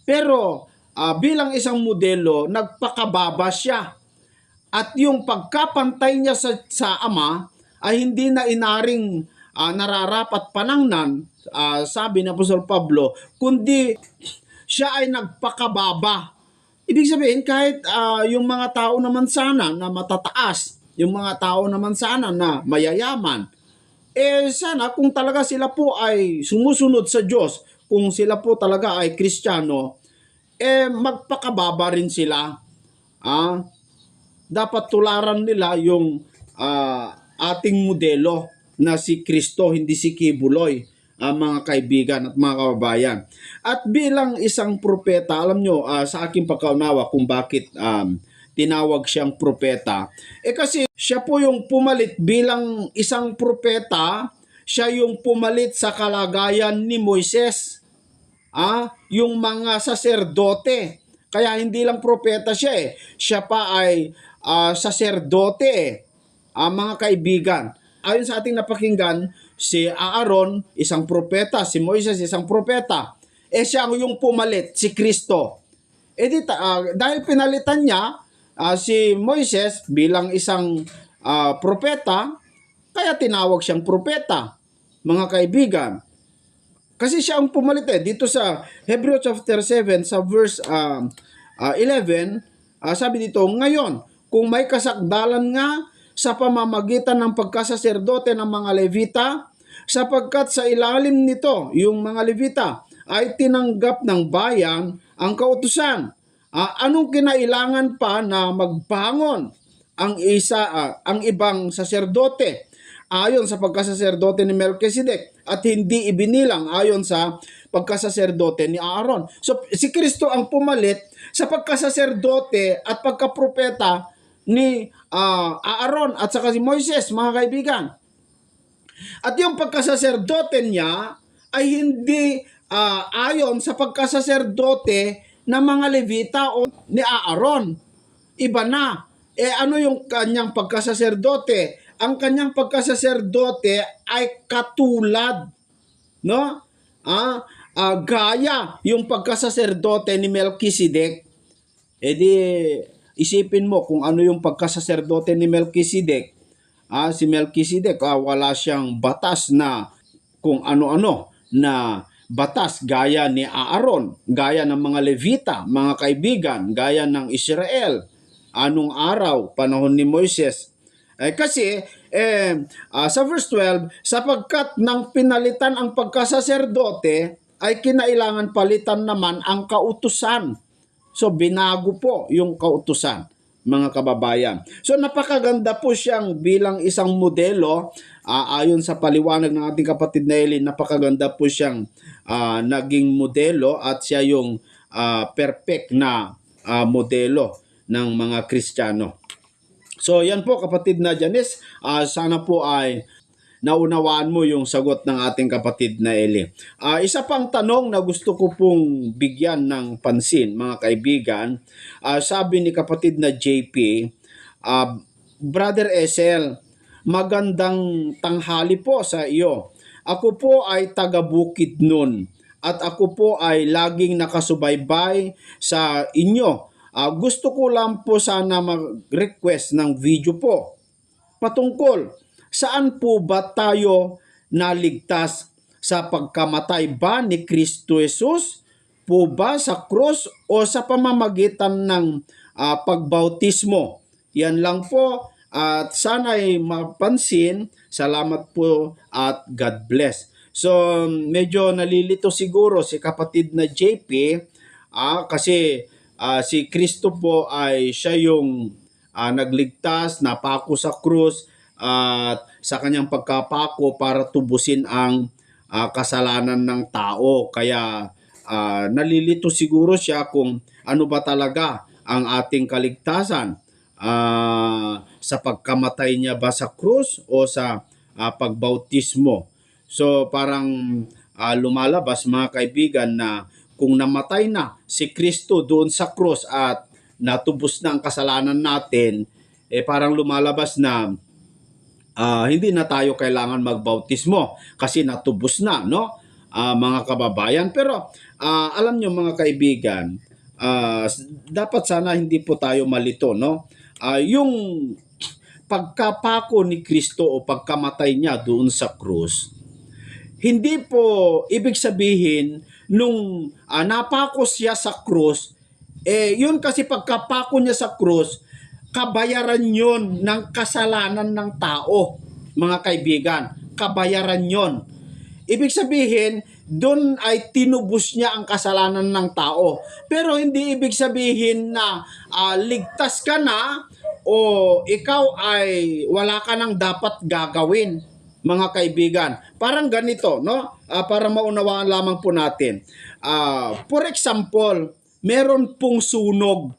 S2: Pero bilang isang modelo, nagpakababa siya. At yung pagkapantay niya sa Ama ay hindi na inaring nararapat panangnan, sabi ni Apostol Pablo, kundi siya ay nagpakababa. Ibig sabihin, kahit yung mga tao naman sana na matataas, yung mga tao naman sana na mayayaman, sana kung talaga sila po ay sumusunod sa Diyos, kung sila po talaga ay Kristiyano, magpakababa rin sila. Dapat tularan nila yung ating modelo na si Kristo, hindi si Kibuloy, mga kaibigan at mga kababayan. At bilang isang propeta, alam nyo, sa aking pagkaunawa kung bakit tinawag siyang propeta, kasi siya po yung pumalit bilang isang propeta, siya yung pumalit sa kalagayan ni Moises, yung mga saserdote. Kaya hindi lang propeta siya siya pa ay saserdote, mga kaibigan. Ayon sa ating napakinggan, si Aaron, isang propeta, si Moises, isang propeta. Siya yung pumalit, si Kristo. Dahil pinalitan niya si Moises bilang isang propeta, kaya tinawag siyang propeta, mga kaibigan. Kasi siya ang pumalit dito sa Hebrews chapter 7 sa verse 11, sabi dito, ngayon, kung may kasakdalan nga sa pamamagitan ng pagkasaserdote ng mga Levita, sapagkat sa ilalim nito, yung mga Levita, ay tinanggap ng bayan ang kautusan. Anong kinailangan pa na magbangon ang ibang saserdote ayon sa pagkasaserdote ni Melchizedek at hindi ibinilang ayon sa pagkasaserdote ni Aaron? So si Kristo ang pumalit sa pagkasaserdote at pagkapropeta ni Aaron at saka si Moises, mga kaibigan. At yung pagkasaserdote niya ay hindi ayon sa pagkasaserdote ng mga Levita o ni Aaron. Iba na. Ano yung kanyang pagkasaserdote? Ang kanyang pagkasaserdote ay katulad, no? Gaya yung pagkasaserdote ni Melchizedek. Isipin mo kung ano yung pagkasaserdote ni Melchizedek. si Melchizedek, wala siyang batas na kung ano-ano na batas gaya ni Aaron, gaya ng mga Levita, mga kaibigan, gaya ng Israel. Anong araw, panahon ni Moises. Kasi sa verse 12, sapagkat nang pinalitan ang pagkasaserdote, ay kinailangan palitan naman ang kautusan. So binago po yung kautusan, mga kababayan. So napakaganda po siyang bilang isang modelo. Ayon sa paliwanag ng ating kapatid na Eli, napakaganda po siyang naging modelo at siya yung perfect na modelo ng mga Kristiyano. So yan po kapatid na Janice, sana po ay naunawaan mo yung sagot ng ating kapatid na Eli. Isa pang tanong na gusto ko pong bigyan ng pansin, mga kaibigan, sabi ni kapatid na JP, Brother Esel, magandang tanghali po sa iyo. Ako po ay taga Bukidnon at ako po ay laging nakasubaybay sa inyo. Gusto ko lang po sana mag-request ng video po patungkol saan po ba tayo naligtas, sa pagkamatay ba ni Kristo Jesus po ba sa krus o sa pamamagitan ng pagbautismo? Yan lang po at sana'y mapansin. Salamat po at God bless. So medyo nalilito siguro si kapatid na JP kasi si Kristo po ay siya yung nagligtas, napako sa krus at sa kanyang pagkapako para tubusin ang kasalanan ng tao. Kaya nalilito siguro siya kung ano ba talaga ang ating kaligtasan, sa pagkamatay niya ba sa krus o sa pagbautismo. So parang lumalabas mga kaibigan na kung namatay na si Kristo doon sa krus at natubos na ang kasalanan natin, parang lumalabas na hindi na tayo kailangan magbautismo kasi natubos na, no? Mga kababayan. Pero alam nyo mga kaibigan, dapat sana hindi po tayo malito, no? Yung pagkapako ni Kristo o pagkamatay niya doon sa krus, hindi po ibig sabihin nung napako siya sa krus, yun kasi pagkapako niya sa krus, kabayaran yon ng kasalanan ng tao, mga kaibigan. Kabayaran yon. Ibig sabihin, doon ay tinubos niya ang kasalanan ng tao. Pero hindi ibig sabihin na ligtas ka na o ikaw ay wala ka nang dapat gagawin, mga kaibigan. Parang ganito, no? Para maunawaan lamang po natin. For example, meron pong sunog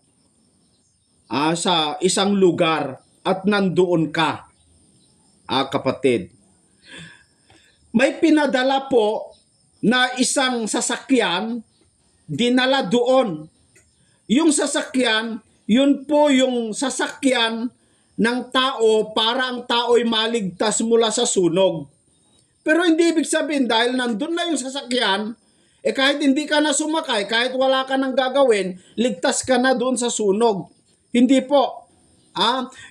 S2: sa isang lugar at nandoon ka, kapatid. May pinadala po na isang sasakyan, dinala doon. Yung sasakyan, yun po yung sasakyan ng tao para ang tao'y maligtas mula sa sunog. Pero hindi ibig sabihin dahil nandun na yung sasakyan, kahit hindi ka na sumakay, kahit wala ka nang gagawin, ligtas ka na doon sa sunog. Hindi po.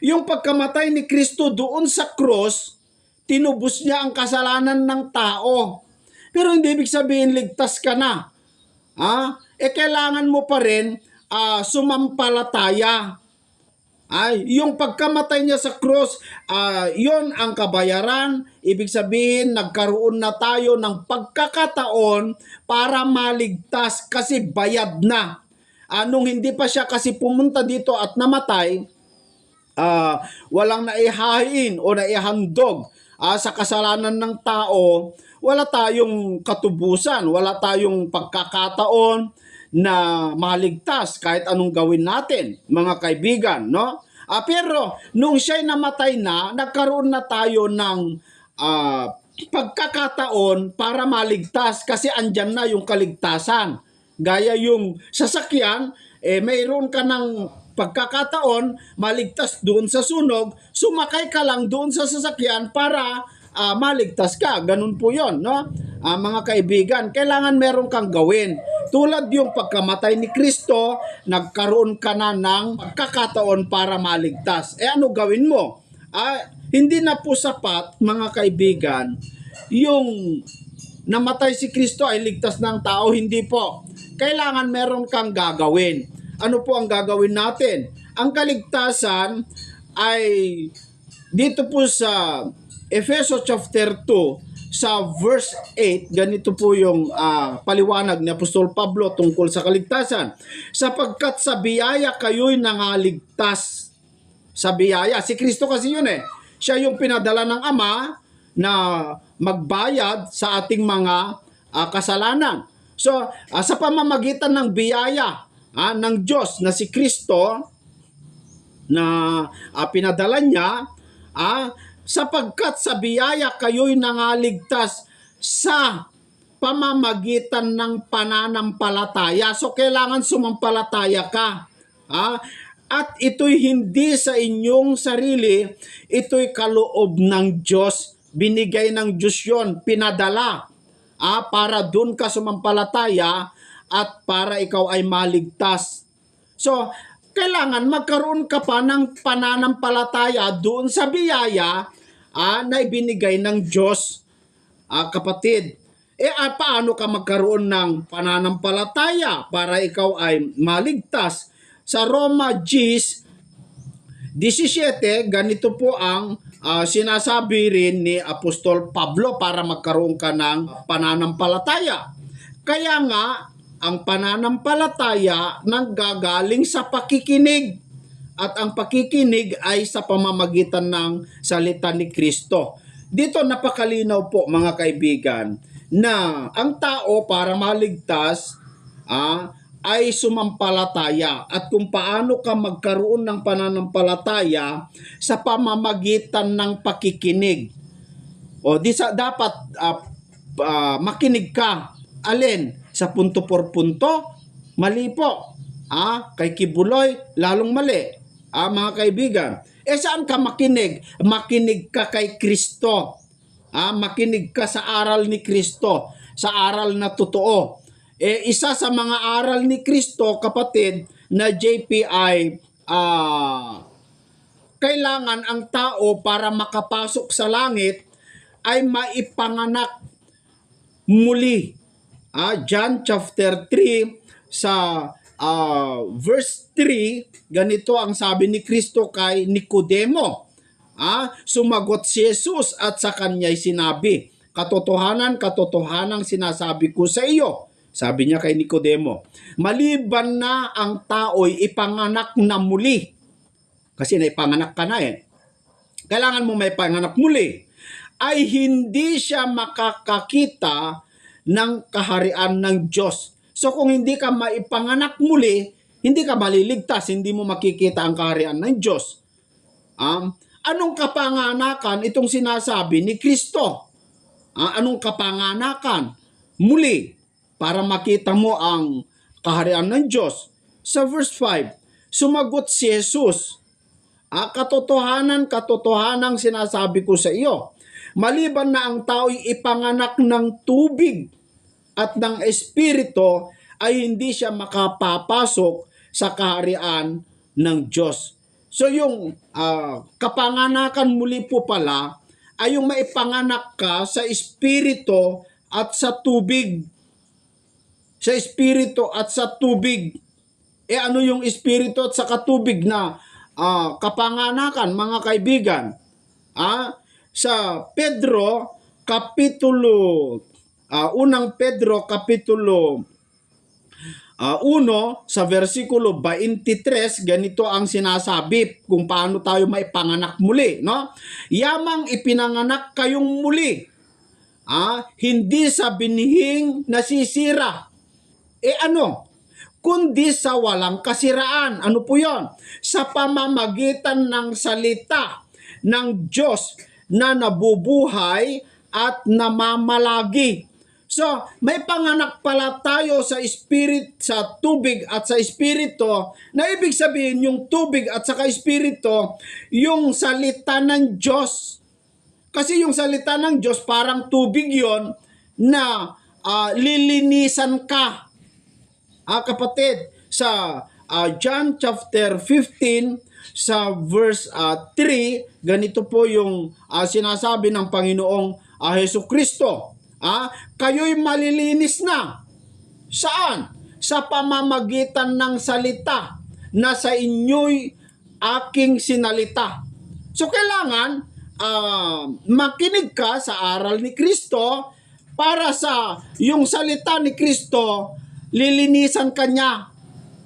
S2: Yung pagkamatay ni Kristo doon sa krus, tinubos niya ang kasalanan ng tao. Pero hindi ibig sabihin ligtas ka na. Kailangan mo pa rin sumampalataya. Yung pagkamatay niya sa krus, yon ang kabayaran. Ibig sabihin, nagkaroon na tayo ng pagkakataon para maligtas kasi bayad na. Nung hindi pa siya kasi pumunta dito at namatay, walang naihain o naihandog sa kasalanan ng tao, wala tayong katubusan, wala tayong pagkakataon na maligtas kahit anong gawin natin, mga kaibigan, no? Pero nung siya'y namatay na, nagkaroon na tayo ng pagkakataon para maligtas kasi andyan na yung kaligtasan. Gaya yung sasakyan, mayroon ka ng pagkakataon maligtas doon sa sunog, sumakay ka lang doon sa sasakyan para maligtas ka. Ganun po yon, no? Mga kaibigan, kailangan meron kang gawin. Tulad yung pagkamatay ni Kristo, nagkaroon ka na ng pagkakataon para maligtas. Ano gawin mo? hindi na po sapat, mga kaibigan, yung namatay si Kristo ay ligtas ng tao. Hindi po. Kailangan meron kang gagawin. Ano po ang gagawin natin? Ang kaligtasan ay dito po sa Efeso chapter 2 sa verse 8, ganito po yung paliwanag ni Apostol Pablo tungkol sa kaligtasan. Sapagkat sa biyaya kayo'y nangaligtas. Sa biyaya. Si Kristo kasi yun eh. Siya yung pinadala ng Ama na magbayad sa ating mga kasalanan. So, sa pamamagitan ng biyaya ng Diyos na si Kristo na pinadala niya, sapagkat sa biyaya kayo'y nangaligtas sa pamamagitan ng pananampalataya. So, kailangan sumampalataya ka. At ito'y hindi sa inyong sarili, ito'y kaloob ng Diyos. Binigay ng Diyos yun, pinadala. Para dun ka sumampalataya at para ikaw ay maligtas. So, kailangan magkaroon ka pa ng pananampalataya doon sa biyaya na ibinigay ng Diyos, kapatid. Paano ka magkaroon ng pananampalataya para ikaw ay maligtas? Sa Roma 10:17, ganito po ang sinasabi rin ni Apostol Pablo para magkaroon ka ng pananampalataya. Kaya nga, ang pananampalataya nanggagaling sa pakikinig. At ang pakikinig ay sa pamamagitan ng salita ni Kristo. Dito napakalinaw po, mga kaibigan, na ang tao para maligtas ay sumampalataya. At kung paano ka magkaroon ng pananampalataya sa pamamagitan ng pakikinig. Dapat makinig ka. Alin? Sa punto por punto? Mali po. Kay Kibuloy, lalong mali. Mga kaibigan. Saan ka makinig? Makinig ka kay Kristo. Makinig ka sa aral ni Kristo. Sa aral na totoo. Isa sa mga aral ni Kristo, kapatid, na JPI, kailangan ang tao para makapasok sa langit ay maipanganak muli. John chapter 3 sa verse 3, ganito ang sabi ni Kristo kay Nicodemo. Sumagot si Jesus at sa kanya'y sinabi, katotohanan, katotohanan sinasabi ko sa iyo. Sabi niya kay Nicodemo, maliban na ang tao'y ipanganak na muli. Kasi naipanganak ka na kailangan mo may panganak muli. Ay hindi siya makakakita ng kaharian ng Diyos. So kung hindi ka maipanganak muli, hindi ka maliligtas, hindi mo makikita ang kaharian ng Diyos. Anong kapanganakan itong sinasabi ni Kristo? Anong kapanganakan? Muli, para makita mo ang kaharian ng Diyos. Sa verse 5, sumagot si Jesus, katotohanan, katotohanan sinasabi ko sa iyo, maliban na ang tao'y ipanganak ng tubig at ng espiritu, ay hindi siya makapapasok sa kaharian ng Diyos. So yung kapanganakan muli po pala ay yung maipanganak ka sa espiritu at sa tubig. Sa espiritu at sa tubig. Ano yung espiritu at sa tubig na kapanganakan, mga kaibigan? Sa Pedro kapitulo unang Pedro kapitulo 1 sa versikulo 23, ganito ang sinasabi kung paano tayo maipanganak muli, no? Yamang ipinanganak kayong muli, hindi sa binihing nasisira. Kundi sa walang kasiraan. Ano po yon? Sa pamamagitan ng salita ng Diyos na nabubuhay at namamalagi. So, may panganak pala tayo sa tubig at sa espiritu, na ibig sabihin yung tubig at saka espiritu, yung salita ng Diyos. Kasi yung salita ng Diyos parang tubig yon na lilinisan ka. Kapatid, sa John chapter 15 sa verse 3, ganito po yung sinasabi ng Panginoong Hesus Kristo. Kayo'y malilinis na. Saan? Sa pamamagitan ng salita na sa inyo'y aking sinalita. So kailangan makinig ka sa aral ni Kristo para sa yung salita ni Kristo, lilinisan ka niya.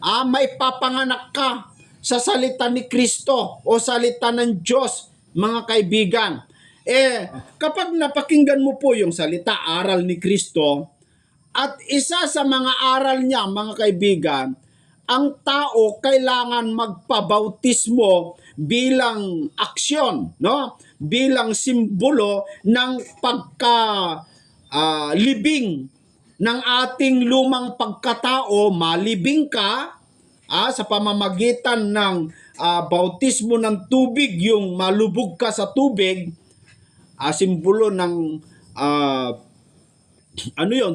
S2: Maipapanganak ka sa salita ni Kristo o salita ng Diyos, mga kaibigan. Kapag napakinggan mo po yung salita, aral ni Kristo, at isa sa mga aral niya, mga kaibigan, ang tao kailangan magpabautismo bilang aksyon, no? Bilang simbolo ng libing ng ating lumang pagkatao. Malibing ka sa pamamagitan ng bautismo ng tubig, yung malubog ka sa tubig, simbolo ng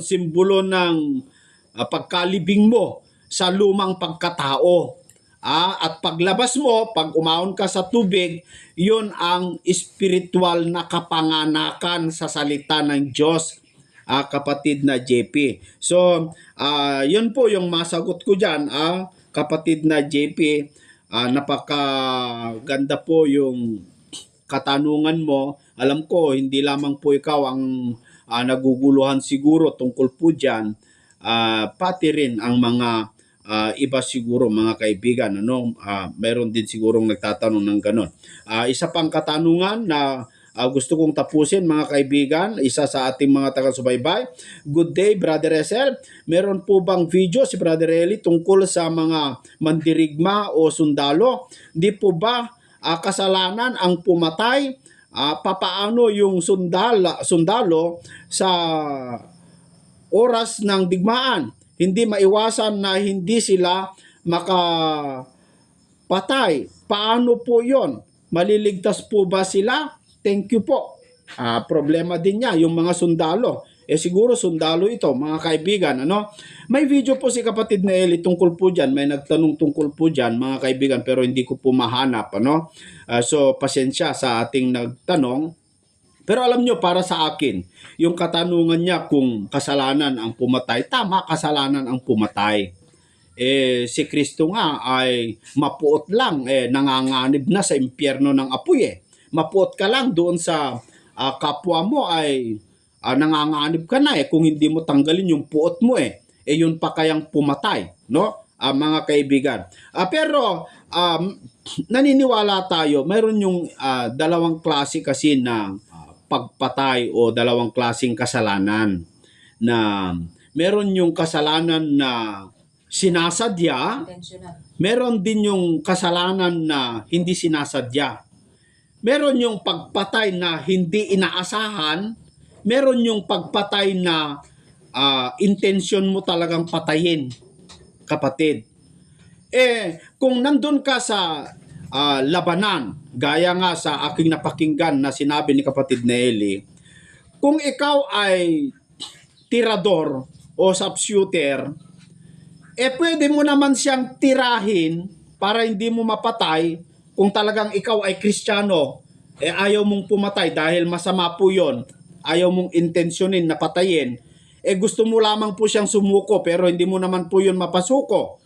S2: simbolo ng pagkalibing mo sa lumang pagkatao. At paglabas mo, pag umahon ka sa tubig, yun ang spiritual na kapanganakan sa salita ng Diyos, kapatid na JP. So, yun po yung masagot ko dyan, kapatid na JP. Napakaganda po yung katanungan mo. Alam ko, hindi lamang po ikaw ang naguguluhan siguro tungkol po dyan, pati rin ang mga iba siguro, mga kaibigan, meron din sigurong nagtatanong ng ganon. Isa pang katanungan na gusto kong tapusin, mga kaibigan, isa sa ating mga taga-subaybay. Good day, Brother Esel. Meron po bang video si Brother Eli tungkol sa mga mandirigma o sundalo? Di po ba kasalanan ang pumatay? Papaano yung sundalo sa oras ng digmaan? Hindi maiwasan na hindi sila makapatay. Paano po yon? Maliligtas po ba sila? Thank you po. Problema din niya yung mga sundalo. Siguro sundalo ito, mga kaibigan. May video po si kapatid na Eli tungkol po dyan. May nagtanong tungkol po dyan, mga kaibigan, pero hindi ko po mahanap. So, pasensya sa ating nagtanong. Pero alam nyo, para sa akin, yung katanungan niya kung kasalanan ang pumatay, tama, kasalanan ang pumatay. Si Kristo nga ay mapuot lang, nanganganib na sa impyerno ng apoy. Mapuot ka lang doon sa kapwa mo ay nanganganib ka na kung hindi mo tanggalin yung puot mo yun pa kayang pumatay, no? Mga kaibigan. Pero naniniwala tayo, mayroon yung dalawang klase kasi na pagpatay o dalawang klaseng kasalanan, na meron yung kasalanan na sinasadya, meron din yung kasalanan na hindi sinasadya. Meron yung pagpatay na hindi inaasahan, meron yung pagpatay na intensyon mo talagang patayin, kapatid. Kung nandun ka sa labanan, gaya nga sa aking napakinggan na sinabi ni kapatid na Eli, kung ikaw ay tirador o sharpshooter, pwede mo naman siyang tirahin para hindi mo mapatay. Kung talagang ikaw ay Kristiyano, ayaw mong pumatay dahil masama po yon, ayaw mong intensyonin na patayin, gusto mo lamang po siyang sumuko pero hindi mo naman po yun mapasuko.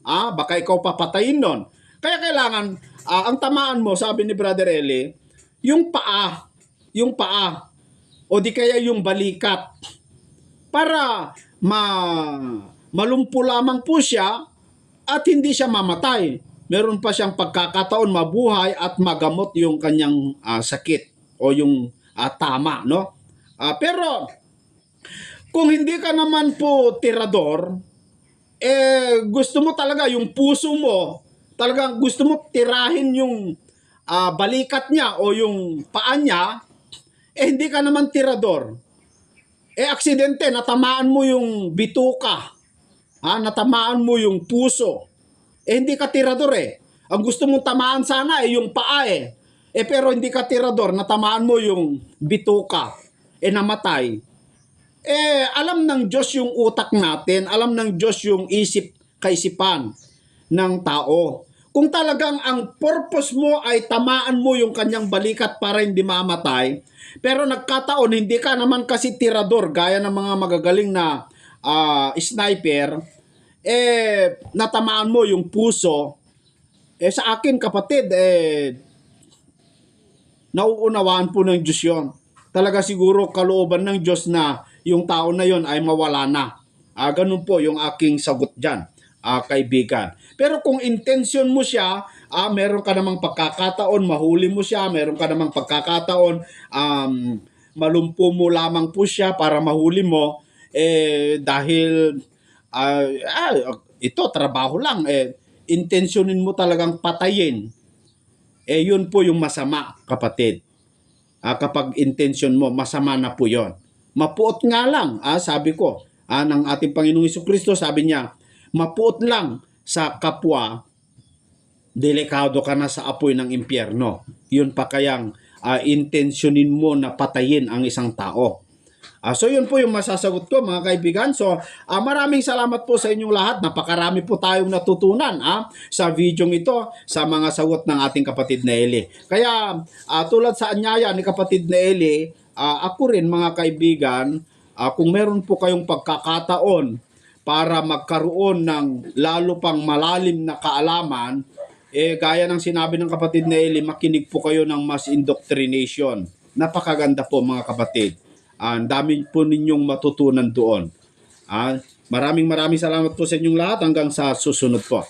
S2: Baka ikaw papatayin nun. Kaya kailangan, ang tamaan mo, sabi ni Brother Eli, yung paa, o di kaya yung balikat, para malumpo lamang po siya at hindi siya mamatay. Meron pa siyang pagkakataon mabuhay at magamot yung kanyang sakit o yung tama, no? Pero kung hindi ka naman po tirador, gusto mo talaga yung puso mo, talagang gusto mo tirahin yung balikat niya o yung paa niya, hindi ka naman tirador. Aksidente, natamaan mo yung bituka, natamaan mo yung puso, hindi ka tirador Ang gusto mong tamaan sana yung paa pero hindi ka tirador, natamaan mo yung bituka, namatay. Alam ng Diyos yung utak natin, alam ng Diyos yung kaisipan ng tao. Kung talagang ang purpose mo ay tamaan mo yung kanyang balikat para hindi mamatay, pero nagkataon hindi ka naman kasi tirador gaya ng mga magagaling na sniper, natamaan mo yung puso, sa akin kapatid, nauunawaan po ng Diyos yun. Talaga siguro kalooban ng Diyos na yung tao na yon ay mawala na. Ganun po yung aking sagot dyan, kaibigan. Pero kung intention mo siya, meron ka namang pagkakataon, mahuli mo siya, meron ka namang pagkakataon, malumpo mo lamang po siya para mahuli mo, dahil ito, trabaho lang, intentionin mo talagang patayin, yun po yung masama, kapatid. Kapag intention mo, masama na po yun. Mapuot nga lang, sabi ko, ng ating Panginoong Jesucristo, sabi niya, mapuot lang sa kapwa, delikado ka na sa apoy ng impyerno. Yun pa kayang intentionin mo na patayin ang isang tao. So yun po yung masasagot ko, mga kaibigan. So maraming salamat po sa inyong lahat. Napakarami po tayong natutunan sa video ito, sa mga sagot ng ating kapatid na Eli. Kaya tulad sa anyaya ni kapatid na Eli, ako rin, mga kaibigan, kung meron po kayong pagkakataon para magkaroon ng lalo pang malalim na kaalaman, gaya ng sinabi ng kapatid na Eli, makinig po kayo ng mass indoctrination. Napakaganda po, mga kapatid. Ang dami po ninyong matutunan doon. Maraming salamat po sa inyong lahat. Hanggang sa susunod po.